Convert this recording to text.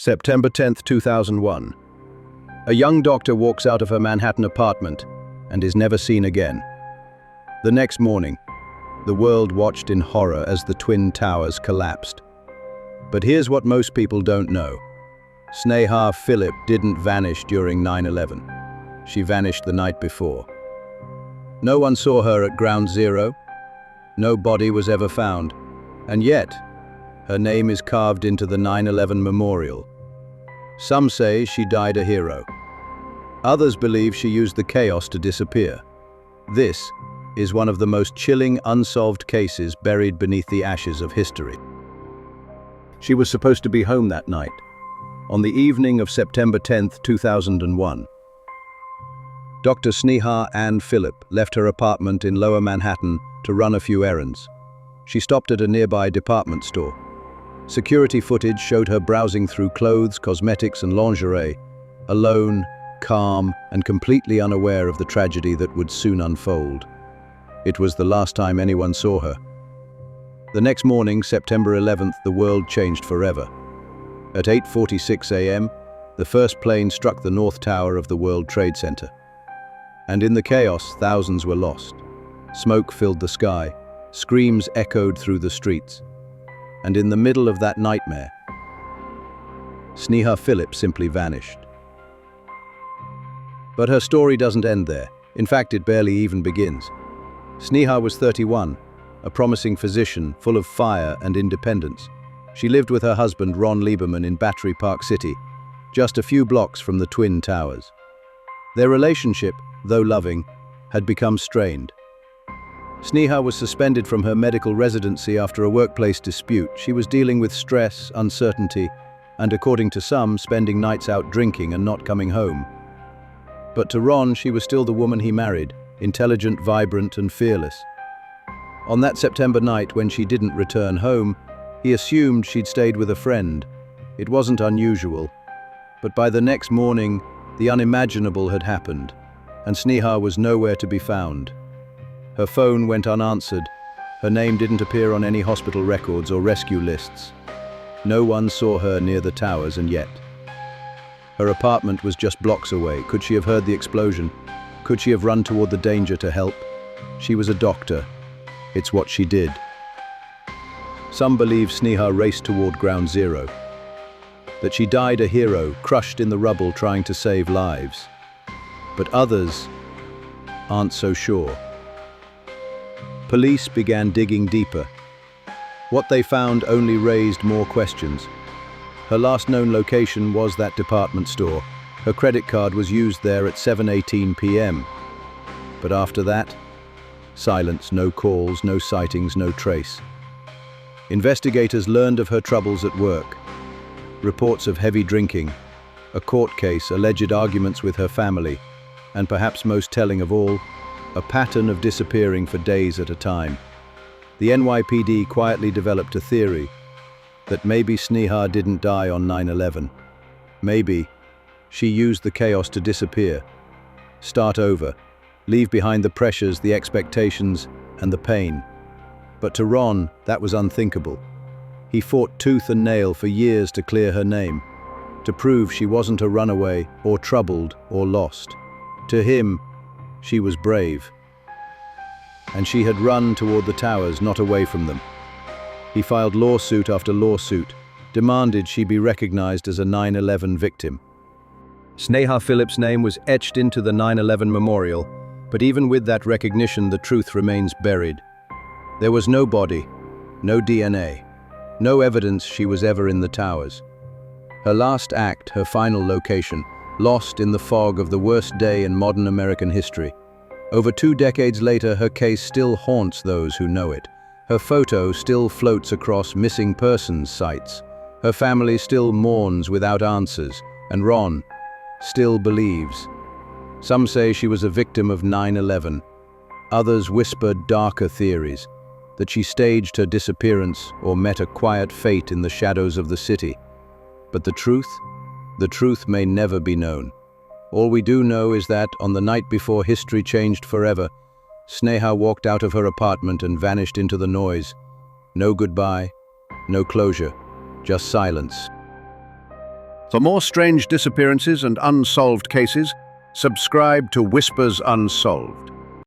September 10, 2001. A young doctor walks out of her Manhattan apartment and is never seen again. The next morning, the world watched in horror as the Twin Towers collapsed. But here's what most people don't know. Sneha Philip didn't vanish during 9/11. She vanished the night before. No one saw her at Ground Zero. No body was ever found. And yet, her name is carved into the 9/11 memorial. Some say she died a hero. Others believe she used the chaos to disappear. This is one of the most chilling unsolved cases buried beneath the ashes of history. She was supposed to be home that night, on the evening of September 10, 2001. Dr. Sneha Philip left her apartment in Lower Manhattan to run a few errands. She stopped at a nearby department store. Security footage showed her browsing through clothes, cosmetics, and lingerie, alone, calm, and completely unaware of the tragedy that would soon unfold. It was the last time anyone saw her. The next morning, September 11th, the world changed forever. At 8:46 a.m., the first plane struck the North Tower of the World Trade Center. And in the chaos, thousands were lost. Smoke filled the sky, screams echoed through the streets. And in the middle of that nightmare, Sneha Philip simply vanished. But her story doesn't end there. In fact, it barely even begins. Sneha was 31, a promising physician full of fire and independence. She lived with her husband, Ron Lieberman, in Battery Park City, just a few blocks from the Twin Towers. Their relationship, though loving, had become strained. Sneha was suspended from her medical residency after a workplace dispute. She was dealing with stress, uncertainty, and according to some, spending nights out drinking and not coming home. But to Ron, she was still the woman he married, intelligent, vibrant, and fearless. On that September night, when she didn't return home, he assumed she'd stayed with a friend. It wasn't unusual. But by the next morning, the unimaginable had happened, and Sneha was nowhere to be found. Her phone went unanswered. Her name didn't appear on any hospital records or rescue lists. No one saw her near the towers, and yet her apartment was just blocks away. Could she have heard the explosion? Could she have run toward the danger to help? She was a doctor. It's what she did. Some believe Sneha raced toward Ground Zero, that she died a hero, crushed in the rubble trying to save lives. But others aren't so sure. Police began digging deeper. What they found only raised more questions. Her last known location was that department store. Her credit card was used there at 7:18 p.m. But after that, silence, no calls, no sightings, no trace. Investigators learned of her troubles at work. Reports of heavy drinking, a court case, alleged arguments with her family, and perhaps most telling of all, a pattern of disappearing for days at a time. The NYPD quietly developed a theory that maybe Sneha didn't die on 9/11. Maybe she used the chaos to disappear, start over, leave behind the pressures, the expectations, and the pain. But to Ron, that was unthinkable. He fought tooth and nail for years to clear her name, to prove she wasn't a runaway or troubled or lost. To him, she was brave. And she had run toward the towers, not away from them. He filed lawsuit after lawsuit, demanded she be recognized as a 9/11 victim. Sneha Philip's name was etched into the 9/11 memorial, but even with that recognition, the truth remains buried. There was no body, no DNA, no evidence she was ever in the towers. Her last act, her final location, lost in the fog of the worst day in modern American history. Over 2 decades later, her case still haunts those who know it. Her photo still floats across missing persons sites. Her family still mourns without answers, and Ron still believes. Some say she was a victim of 9/11. Others whispered darker theories, that she staged her disappearance or met a quiet fate in the shadows of the city. But the truth may never be known. All we do know is that, on the night before history changed forever, Sneha walked out of her apartment and vanished into the noise. No goodbye, no closure, just silence. For more strange disappearances and unsolved cases, subscribe to Whispers Unsolved.